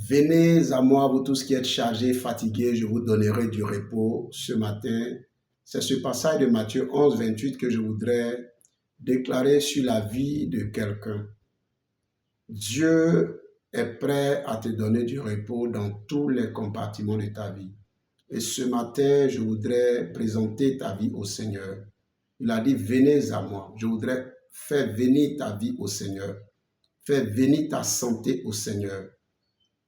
Venez à moi, vous tous qui êtes chargés, fatigués, je vous donnerai du repos ce matin. C'est ce passage de Matthieu 11, 28 que je voudrais déclarer sur la vie de quelqu'un. Dieu est prêt à te donner du repos dans tous les compartiments de ta vie. Et ce matin, je voudrais présenter ta vie au Seigneur. Il a dit, venez à moi. Je voudrais faire venir ta vie au Seigneur. Faire venir ta santé au Seigneur.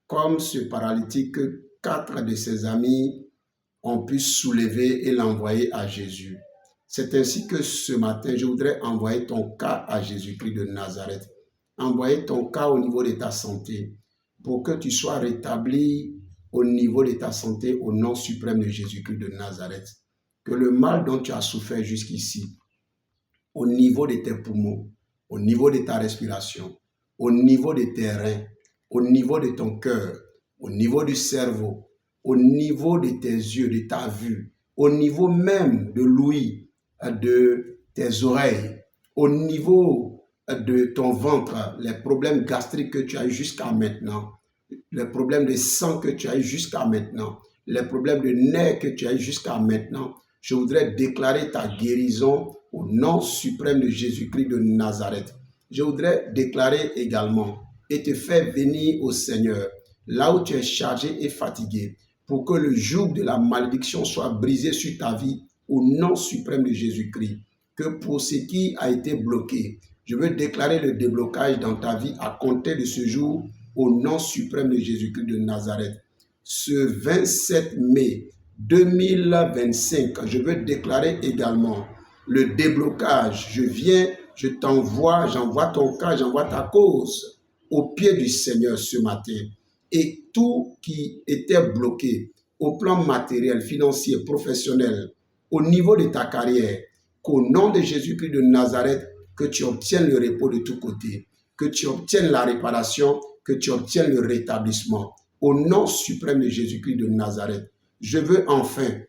Comme ce paralytique, 4 de ses amis ont pu soulever et l'envoyer à Jésus. C'est ainsi que ce matin, je voudrais envoyer ton cas à Jésus-Christ de Nazareth. Envoyer ton cas au niveau de ta santé pour que tu sois rétabli au niveau de ta santé au nom suprême de Jésus-Christ de Nazareth. Que le mal dont tu as souffert jusqu'ici, au niveau de tes poumons, au niveau de ta respiration, au niveau de tes reins, au niveau de ton cœur, au niveau du cerveau, au niveau de tes yeux, de ta vue, au niveau même de l'ouïe, de tes oreilles, au niveau de ton ventre, les problèmes gastriques que tu as eu jusqu'à maintenant, les problèmes de sang que tu as eu jusqu'à maintenant, les problèmes de nerfs que tu as eu jusqu'à maintenant, je voudrais déclarer ta guérison au nom suprême de Jésus-Christ de Nazareth. Je voudrais déclarer également et te faire venir au Seigneur, là où tu es chargé et fatigué, pour que le joug de la malédiction soit brisé sur ta vie au nom suprême de Jésus-Christ. Que pour ce qui a été bloqué, je veux déclarer le déblocage dans ta vie à compter de ce jour au nom suprême de Jésus-Christ de Nazareth. Ce 27 mai 2025, je veux déclarer également le déblocage. Je t'envoie, j'envoie ton cas, j'envoie ta cause au pied du Seigneur ce matin. Et tout qui était bloqué au plan matériel, financier, professionnel, au niveau de ta carrière, qu'au nom de Jésus-Christ de Nazareth, que tu obtiennes le repos de tous côtés, que tu obtiennes la réparation, que tu obtiennes le rétablissement. Au nom suprême de Jésus-Christ de Nazareth, je veux enfin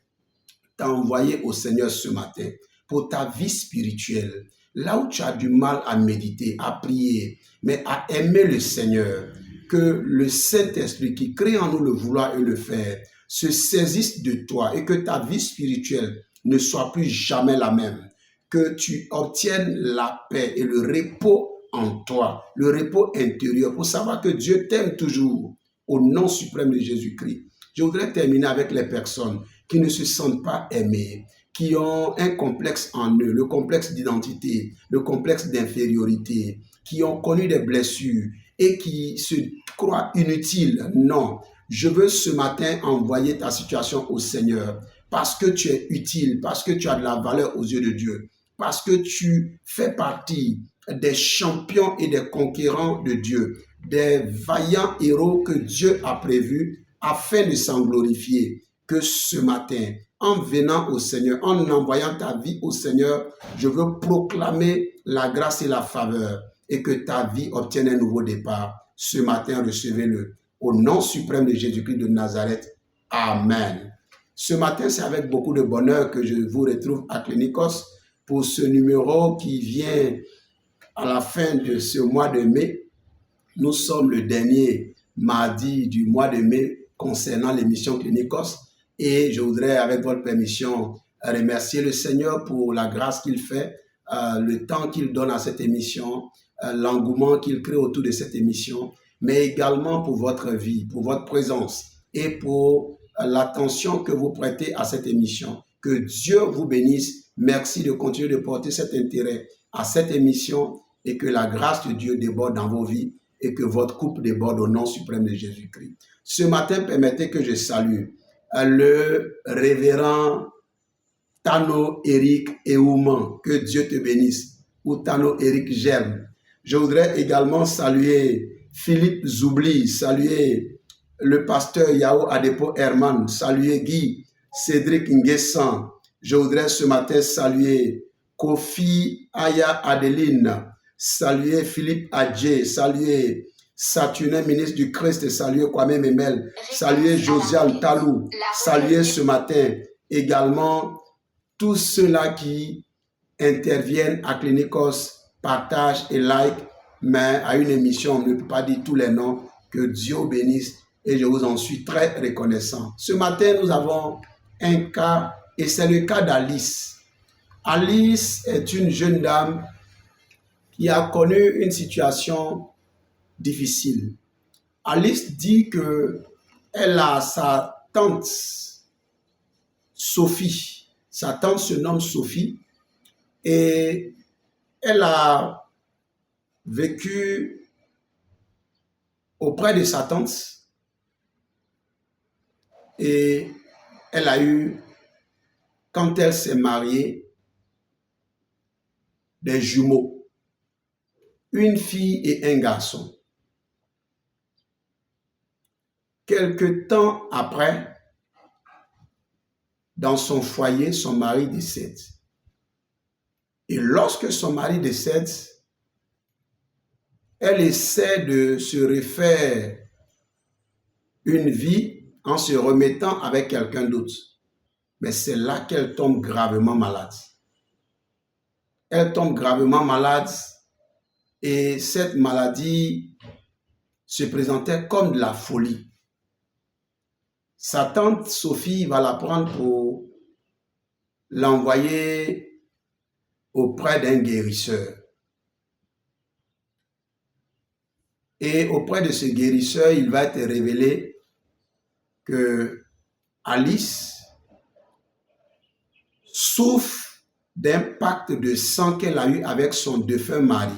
t'envoyer au Seigneur ce matin pour ta vie spirituelle, là où tu as du mal à méditer, à prier, mais à aimer le Seigneur, que le Saint-Esprit qui crée en nous le vouloir et le faire se saisisse de toi et que ta vie spirituelle ne soit plus jamais la même, que tu obtiennes la paix et le repos en toi, le repos intérieur, pour savoir que Dieu t'aime toujours au nom suprême de Jésus-Christ. Je voudrais terminer avec les personnes qui ne se sentent pas aimées, qui ont un complexe en eux, le complexe d'identité, le complexe d'infériorité, qui ont connu des blessures et qui se croient inutiles. Non, je veux ce matin envoyer ta situation au Seigneur parce que tu es utile, parce que tu as de la valeur aux yeux de Dieu, parce que tu fais partie des champions et des conquérants de Dieu, des vaillants héros que Dieu a prévus afin de s'en glorifier. Que ce matin, en venant au Seigneur, en envoyant ta vie au Seigneur, je veux proclamer la grâce et la faveur et que ta vie obtienne un nouveau départ. Ce matin, recevez-le. Au nom suprême de Jésus-Christ de Nazareth. Amen. Ce matin, c'est avec beaucoup de bonheur que je vous retrouve à Clinicos pour ce numéro qui vient à la fin de ce mois de mai. Nous sommes le dernier mardi du mois de mai concernant l'émission Clinicos et je voudrais, avec votre permission, remercier le Seigneur pour la grâce qu'il fait, le temps qu'il donne à cette émission, l'engouement qu'il crée autour de cette émission, mais également pour votre vie, pour votre présence et pour l'attention que vous prêtez à cette émission. Que Dieu vous bénisse. Merci de continuer de porter cet intérêt à cette émission et que la grâce de Dieu déborde dans vos vies et que votre couple déborde au nom suprême de Jésus-Christ. Ce matin, permettez que je salue le révérend Tano Eric Eouman. Que Dieu te bénisse. Ou Tano Eric Germe. Je voudrais également saluer Philippe Zoubli, saluer le pasteur Yao Adepo Herman, saluer Guy, Cédric Nguessan. Je voudrais ce matin saluer Kofi Aya Adeline, saluer Philippe Adjé, saluer Saturnin, ministre du Christ, saluer Kwame Memel, saluer Josiane Talou, saluer ce matin également tous ceux-là qui interviennent à Clinicos, partagent et like, mais à une émission, on ne peut pas dire tous les noms. Que Dieu bénisse et je vous en suis très reconnaissant. Ce matin, nous avons un cas et c'est le cas d'Alice. Alice est une jeune dame qui a connu une situation difficile. Alice dit que elle a sa tante Sophie. Sa tante se nomme Sophie et elle a vécu auprès de sa tante et elle a eu, quand elle s'est mariée, des jumeaux, une fille et un garçon. Quelque temps après, dans son foyer, son mari décède. Et lorsque son mari décède, elle essaie de se refaire une vie en se remettant avec quelqu'un d'autre. Mais c'est là qu'elle tombe gravement malade. Elle tombe gravement malade et cette maladie se présentait comme de la folie. Sa tante Sophie va la prendre pour l'envoyer auprès d'un guérisseur. Et auprès de ce guérisseur, il va être révélé que Alice souffre d'un pacte de sang qu'elle a eu avec son défunt mari.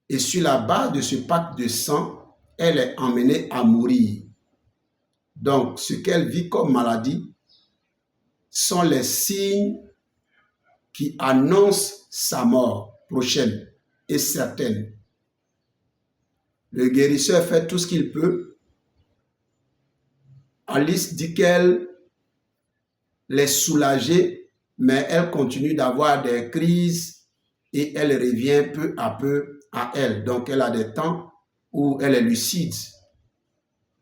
Et sur la base de ce pacte de sang, elle est emmenée à mourir. Donc, ce qu'elle vit comme maladie sont les signes qui annoncent sa mort prochaine et certaine. Le guérisseur fait tout ce qu'il peut. Alice dit qu'elle l'est soulagée, mais elle continue d'avoir des crises et elle revient peu à peu à elle. Donc, elle a des temps où elle est lucide,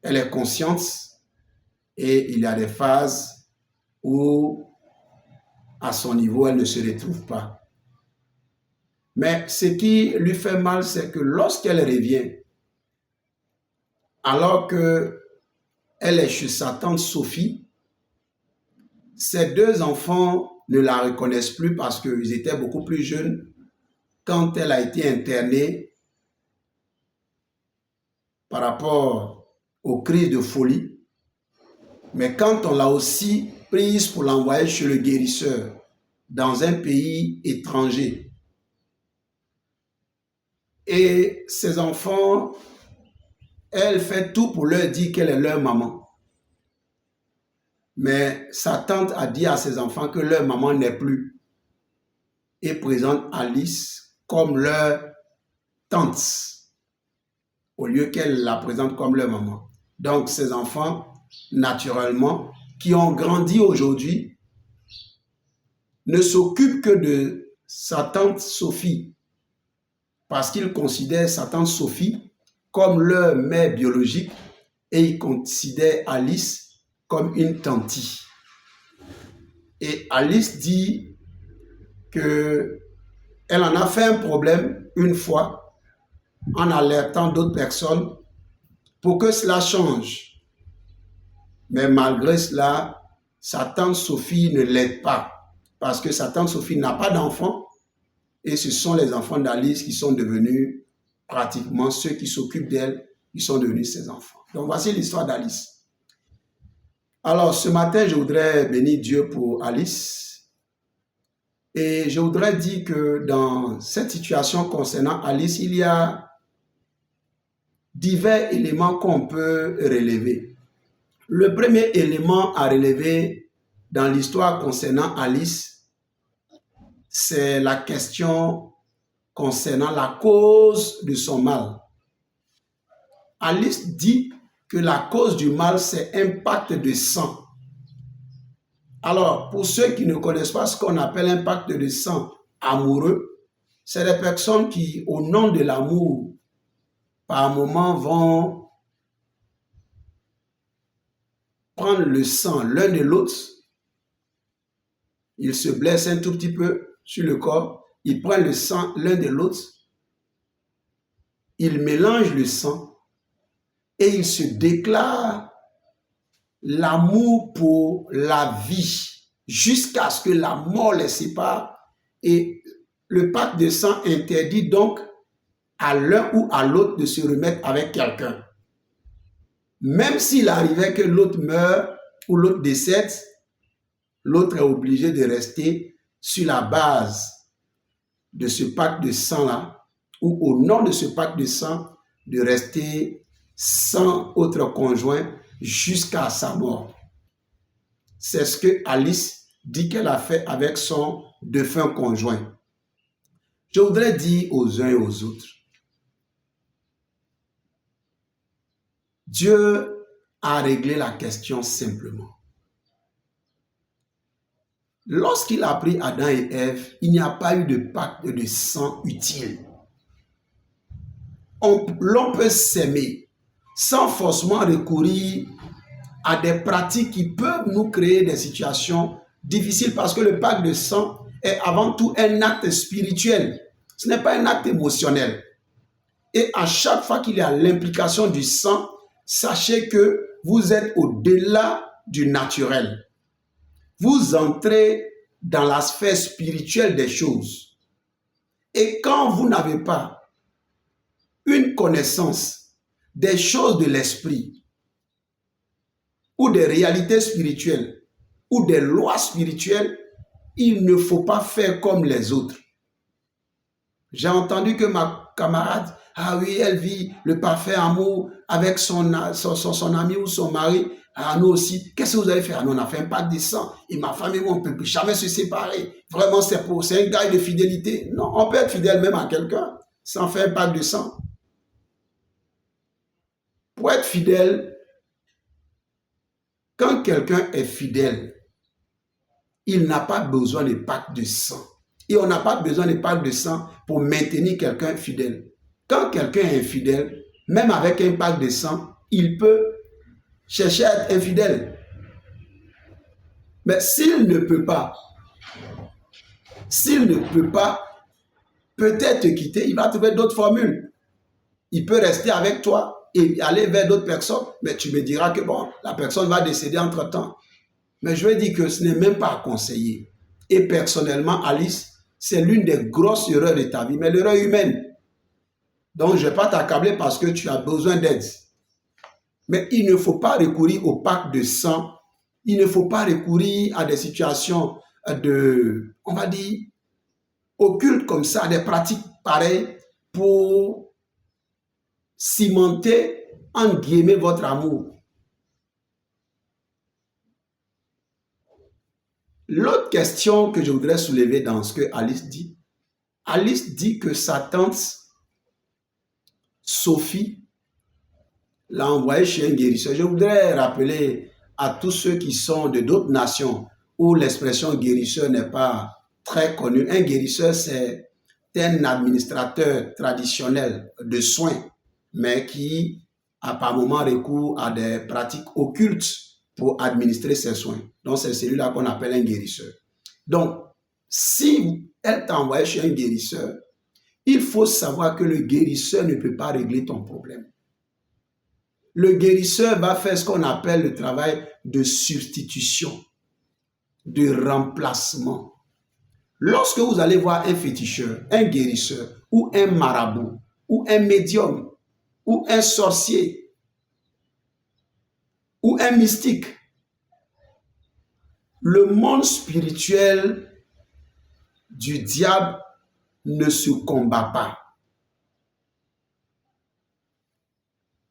elle est consciente et il y a des phases où, à son niveau, elle ne se retrouve pas. Mais ce qui lui fait mal, c'est que lorsqu'elle revient, alors qu'elle est chez sa tante Sophie, ses deux enfants ne la reconnaissent plus parce qu'ils étaient beaucoup plus jeunes quand elle a été internée par rapport aux crises de folie. Mais quand on l'a aussi prise pour l'envoyer chez le guérisseur dans un pays étranger, et ses enfants, elle fait tout pour leur dire qu'elle est leur maman. Mais sa tante a dit à ses enfants que leur maman n'est plus et présente Alice comme leur tante au lieu qu'elle la présente comme leur maman. Donc ses enfants, naturellement, qui ont grandi aujourd'hui, ne s'occupent que de sa tante Sophie parce qu'ils considèrent sa tante Sophie comme leur mère biologique et ils considèrent Alice comme une tantie. Et Alice dit qu'elle en a fait un problème une fois en alertant d'autres personnes pour que cela change. Mais malgré cela, sa tante Sophie ne l'aide pas parce que sa tante Sophie n'a pas d'enfants et ce sont les enfants d'Alice qui sont devenus pratiquement ceux qui s'occupent d'elle, qui sont devenus ses enfants. Donc voici l'histoire d'Alice. Alors ce matin, je voudrais bénir Dieu pour Alice et je voudrais dire que dans cette situation concernant Alice, il y a divers éléments qu'on peut relever. Le premier élément à relever dans l'histoire concernant Alice, c'est la question concernant la cause de son mal. Alice dit que la cause du mal, c'est un pacte de sang. Alors, pour ceux qui ne connaissent pas ce qu'on appelle un pacte de sang amoureux, c'est des personnes qui, au nom de l'amour, par moments vont prendre le sang l'un de l'autre. Ils se blessent un tout petit peu sur le corps, ils prennent le sang l'un de l'autre, ils mélangent le sang et il se déclare l'amour pour la vie jusqu'à ce que la mort les sépare. Et le pacte de sang interdit donc à l'un ou à l'autre de se remettre avec quelqu'un. Même s'il arrivait que l'autre meure ou l'autre décède, l'autre est obligé de rester sur la base de ce pacte de sang-là, ou au nom de ce pacte de sang, de rester sans autre conjoint jusqu'à sa mort. C'est ce que Alice dit qu'elle a fait avec son défunt conjoint. Je voudrais dire aux uns et aux autres, Dieu a réglé la question simplement. Lorsqu'il a pris Adam et Ève, il n'y a pas eu de pacte de sang utile. L'on peut s'aimer sans forcément recourir à des pratiques qui peuvent nous créer des situations difficiles parce que le pacte de sang est avant tout un acte spirituel. Ce n'est pas un acte émotionnel. Et à chaque fois qu'il y a l'implication du sang, sachez que vous êtes au-delà du naturel. Vous entrez dans la sphère spirituelle des choses. Et quand vous n'avez pas une connaissance des choses de l'esprit, ou des réalités spirituelles, ou des lois spirituelles, il ne faut pas faire comme les autres. J'ai entendu que ma camarade, ah oui, elle vit le parfait amour avec son ami ou son mari. Ah, nous aussi, qu'est-ce que vous avez fait? Ah, nous, on a fait un pacte de sang. Et ma femme et moi, on ne peut plus jamais se séparer. Vraiment, c'est un gage de fidélité. Non, on peut être fidèle même à quelqu'un sans faire un pacte de sang. Pour être fidèle, quand quelqu'un est fidèle, il n'a pas besoin de pacte de sang. Et on n'a pas besoin de pacte de sang pour maintenir quelqu'un fidèle. Quand quelqu'un est infidèle, même avec un pacte de sang, il peut chercher à être infidèle. Mais s'il ne peut pas peut-être te quitter, il va trouver d'autres formules. Il peut rester avec toi et aller vers d'autres personnes, mais tu me diras que bon, la personne va décéder entre-temps. Mais je vais dire que ce n'est même pas à conseiller. Et personnellement, Alice, c'est l'une des grosses erreurs de ta vie, mais l'erreur humaine. Donc, je ne vais pas t'accabler parce que tu as besoin d'aide. Mais il ne faut pas recourir au pacte de sang. Il ne faut pas recourir à des situations on va dire, occultes comme ça, des pratiques pareilles pour cimenter, en guillemets, votre amour. L'autre question que je voudrais soulever dans ce que Alice dit que sa tante Sophie l'a envoyé chez un guérisseur. Je voudrais rappeler à tous ceux qui sont de d'autres nations où l'expression guérisseur n'est pas très connue. Un guérisseur, c'est un administrateur traditionnel de soins, mais qui a par moment recours à des pratiques occultes pour administrer ses soins. Donc, c'est celui-là qu'on appelle un guérisseur. Donc, si elle t'a envoyé chez un guérisseur, il faut savoir que le guérisseur ne peut pas régler ton problème. Le guérisseur va faire ce qu'on appelle le travail de substitution, de remplacement. Lorsque vous allez voir un féticheur, un guérisseur, ou un marabout, ou un médium, ou un sorcier, ou un mystique, le monde spirituel du diable ne se combat pas.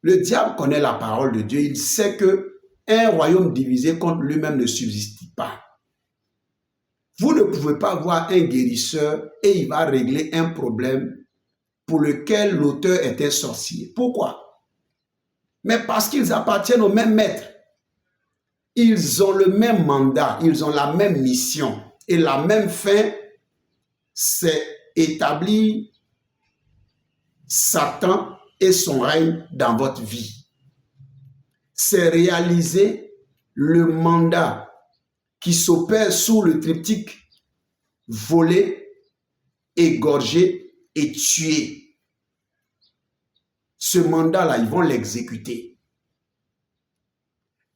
Le diable connaît la parole de Dieu. Il sait qu'un royaume divisé contre lui-même ne subsiste pas. Vous ne pouvez pas voir un guérisseur et il va régler un problème pour lequel l'auteur est un sorcier. Pourquoi? Mais parce qu'ils appartiennent au même maître. Ils ont le même mandat, ils ont la même mission. Et la même fin, c'est établir Satan et son règne dans votre vie. C'est réaliser le mandat qui s'opère sous le triptyque voler, égorger et tuer. Ce mandat-là, ils vont l'exécuter.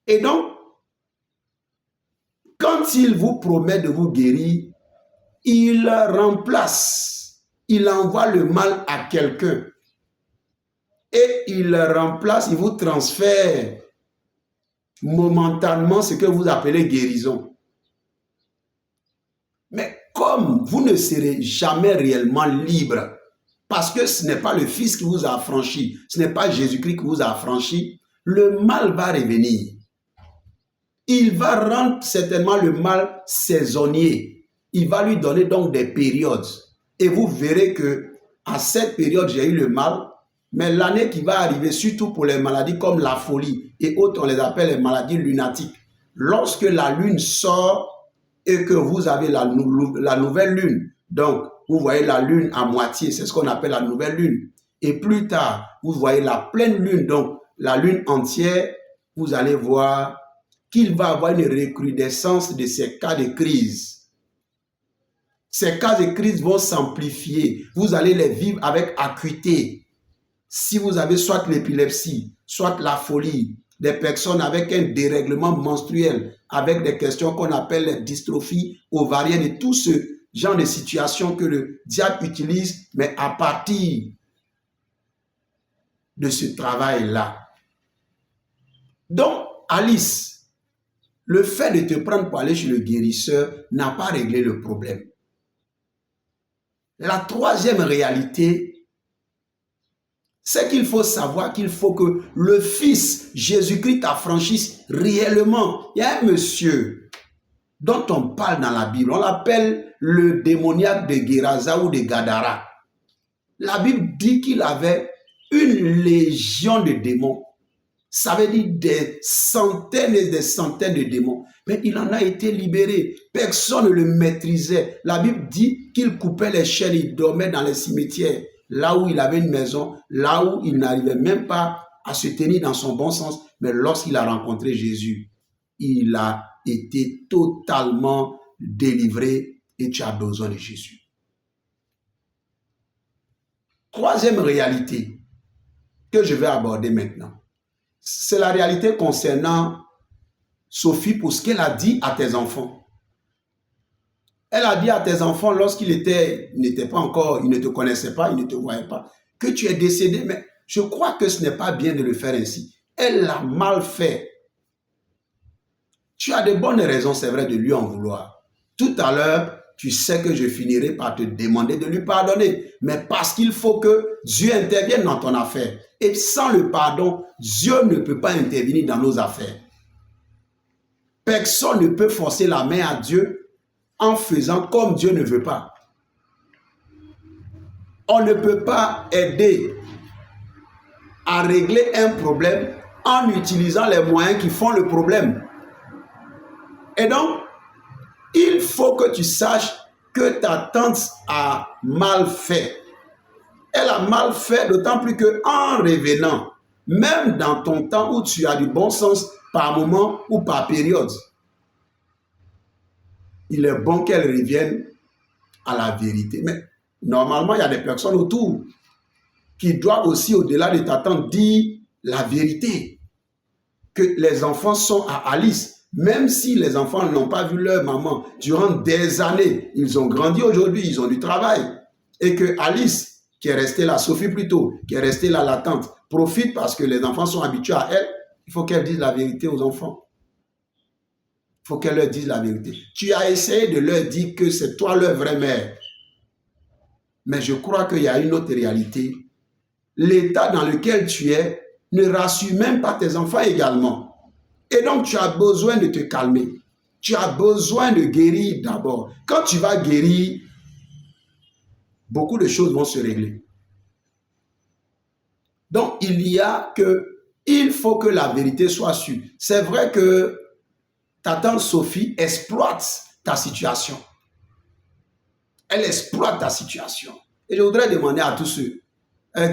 Et donc, quand il vous promet de vous guérir, il remplace, il envoie le mal à quelqu'un. Et il remplace, il vous transfère momentanément ce que vous appelez guérison. Mais comme vous ne serez jamais réellement libre, parce que ce n'est pas le Fils qui vous a affranchi, ce n'est pas Jésus-Christ qui vous a affranchi, le mal va revenir. Il va rendre certainement le mal saisonnier. Il va lui donner donc des périodes. Et vous verrez que à cette période, j'ai eu le mal, mais l'année qui va arriver, surtout pour les maladies comme la folie et autres, on les appelle les maladies lunatiques. Lorsque la lune sort et que vous avez la nouvelle lune, donc vous voyez la lune à moitié, c'est ce qu'on appelle la nouvelle lune. Et plus tard, vous voyez la pleine lune, donc la lune entière, vous allez voir qu'il va y avoir une recrudescence de ces cas de crise. Ces cas de crise vont s'amplifier. Vous allez les vivre avec acuité. Si vous avez soit l'épilepsie, soit la folie, des personnes avec un dérèglement menstruel, avec des questions qu'on appelle les dystrophies ovariennes et tout ce genre de situations que le diable utilise, mais à partir de ce travail-là. Donc, Alice, le fait de te prendre pour aller chez le guérisseur n'a pas réglé le problème. La troisième réalité, c'est qu'il faut savoir qu'il faut que le Fils Jésus-Christ t'affranchisse réellement. Il y a un monsieur dont on parle dans la Bible, on l'appelle le démoniaque de Guérasa ou de Gadara. La Bible dit qu'il avait une légion de démons. Ça veut dire des centaines et des centaines de démons. Mais il en a été libéré. Personne ne le maîtrisait. La Bible dit qu'il coupait les chaînes, il dormait dans les cimetières, là où il avait une maison, là où il n'arrivait même pas à se tenir dans son bon sens. Mais lorsqu'il a rencontré Jésus, il a été totalement délivré et tu as besoin de Jésus. Troisième réalité que je vais aborder maintenant, c'est la réalité concernant Sophie pour ce qu'elle a dit à tes enfants. Elle a dit à tes enfants lorsqu'ils n'étaient pas encore, ils ne te connaissaient pas, ils ne te voyaient pas, que tu es décédé. Mais je crois que ce n'est pas bien de le faire ainsi. Elle l'a mal fait. Tu as de bonnes raisons, c'est vrai, de lui en vouloir. Tout à l'heure, tu sais que je finirai par te demander de lui pardonner. Mais parce qu'il faut que Dieu intervienne dans ton affaire. Et sans le pardon, Dieu ne peut pas intervenir dans nos affaires. Personne ne peut forcer la main à Dieu en faisant comme Dieu ne veut pas. On ne peut pas aider à régler un problème en utilisant les moyens qui font le problème. Et donc, il faut que tu saches que ta tante a mal fait. Elle a mal fait, d'autant plus qu'en revenant, même dans ton temps où tu as du bon sens, par moment ou par période, il est bon qu'elle revienne à la vérité. Mais normalement, il y a des personnes autour qui doivent aussi, au-delà de ta tante, dire la vérité. Que les enfants sont à Alice. Même si les enfants n'ont pas vu leur maman durant des années, ils ont grandi aujourd'hui, ils ont du travail. Et que Alice, qui est restée là, Sophie plutôt, qui est restée là, la tante, profite parce que les enfants sont habitués à elle. Il faut qu'elle dise la vérité aux enfants. Il faut qu'elle leur dise la vérité. Tu as essayé de leur dire que c'est toi leur vraie mère. Mais je crois qu'il y a une autre réalité. L'état dans lequel tu es ne rassure même pas tes enfants également. Et donc, tu as besoin de te calmer. Tu as besoin de guérir d'abord. Quand tu vas guérir, beaucoup de choses vont se régler. Donc, il faut que la vérité soit sûre. C'est vrai que ta tante Sophie exploite ta situation. Elle exploite ta situation. Et je voudrais demander à tous ceux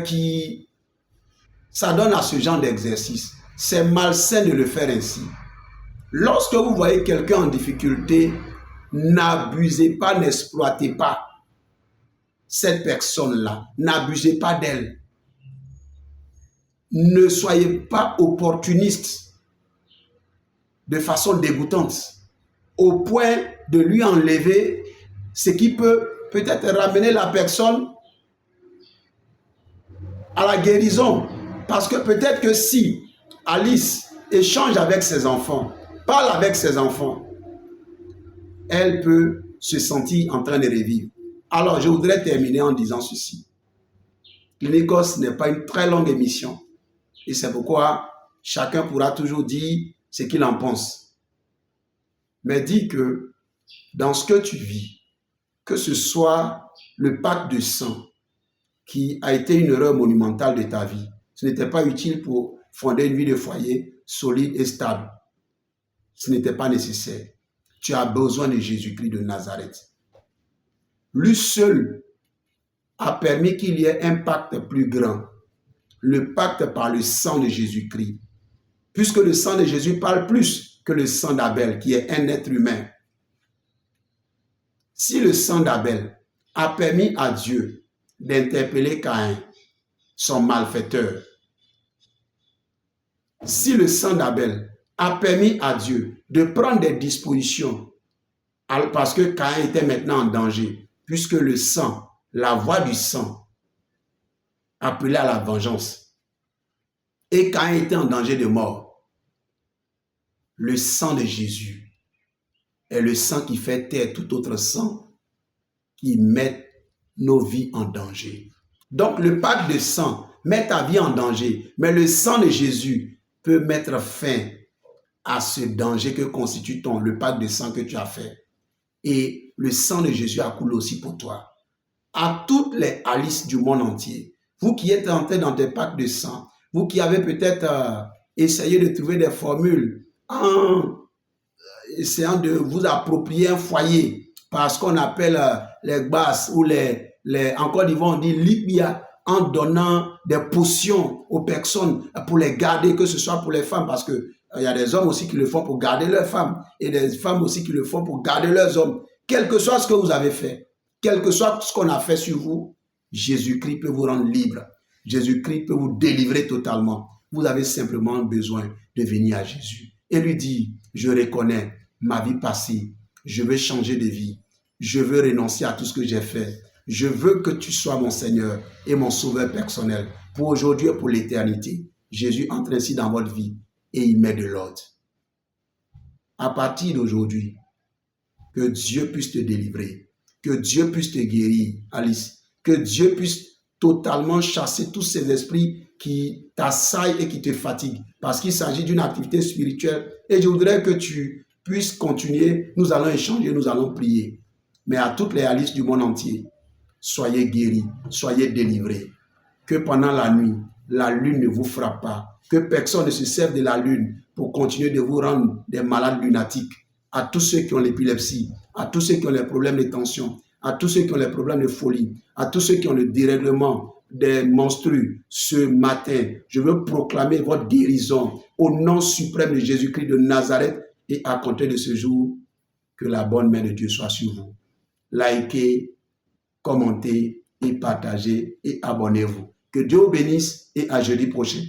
qui s'adonnent à ce genre d'exercice, c'est malsain de le faire ainsi. Lorsque vous voyez quelqu'un en difficulté, n'abusez pas, n'exploitez pas cette personne-là. N'abusez pas d'elle. Ne soyez pas opportuniste. de façon dégoûtante, au point de lui enlever ce qui peut peut-être ramener la personne à la guérison. Parce que peut-être que si Alice échange avec ses enfants, parle avec ses enfants, elle peut se sentir en train de revivre. Alors, je voudrais terminer en disant ceci. Clinicos n'est pas une très longue émission. Et c'est pourquoi chacun pourra toujours dire ce qu'il en pense. Mais dis que dans ce que tu vis, que ce soit le pacte de sang qui a été une erreur monumentale de ta vie, ce n'était pas utile pour fonder une vie de foyer solide et stable. Ce n'était pas nécessaire. Tu as besoin de Jésus-Christ de Nazareth. Lui seul a permis qu'il y ait un pacte plus grand. Le pacte par le sang de Jésus-Christ. Puisque le sang de Jésus parle plus que le sang d'Abel, qui est un être humain. Si le sang d'Abel a permis à Dieu d'interpeller Caïn, son malfaiteur, si le sang d'Abel a permis à Dieu de prendre des dispositions, parce que Caïn était maintenant en danger, puisque le sang, la voix du sang, appelait à la vengeance, et Caïn était en danger de mort, le sang de Jésus est le sang qui fait taire tout autre sang qui met nos vies en danger. Donc le pacte de sang met ta vie en danger, mais le sang de Jésus peut mettre fin à ce danger que constitue le pacte de sang que tu as fait. Et le sang de Jésus a coulé aussi pour toi. À toutes les Alice du monde entier, vous qui êtes entrés dans des pactes de sang, vous qui avez peut-être essayé de trouver des formules en essayant de vous approprier un foyer par ce qu'on appelle les basses ou en Côte d'Ivoire on dit libya, en donnant des potions aux personnes pour les garder, que ce soit pour les femmes, parce que il y a des hommes aussi qui le font pour garder leurs femmes et des femmes aussi qui le font pour garder leurs hommes. Quel que soit ce que vous avez fait, quel que soit ce qu'on a fait sur vous, Jésus-Christ peut vous rendre libre. Jésus-Christ peut vous délivrer totalement. Vous avez simplement besoin de venir à Jésus et lui dire, je reconnais ma vie passée, je veux changer de vie, je veux renoncer à tout ce que j'ai fait, je veux que tu sois mon Seigneur et mon sauveur personnel pour aujourd'hui et pour l'éternité. Jésus entre ainsi dans votre vie et il met de l'ordre. À partir d'aujourd'hui, que Dieu puisse te délivrer, que Dieu puisse te guérir, Alice, que Dieu puisse totalement chasser tous ces esprits qui t'assaillent et qui te fatiguent, parce qu'il s'agit d'une activité spirituelle et je voudrais que tu puisses continuer, nous allons échanger, nous allons prier. Mais à toutes les Alice du monde entier, soyez guéris, soyez délivrés, que pendant la nuit, la lune ne vous frappe pas, que personne ne se serve de la lune pour continuer de vous rendre des malades lunatiques. À tous ceux qui ont l'épilepsie, à tous ceux qui ont les problèmes de tension, à tous ceux qui ont les problèmes de folie, à tous ceux qui ont le dérèglement des menstrues, ce matin, je veux proclamer votre guérison au nom suprême de Jésus-Christ de Nazareth et à compter de ce jour, que la bonne main de Dieu soit sur vous. Likez, commentez et partagez et abonnez-vous. Que Dieu vous bénisse et à jeudi prochain.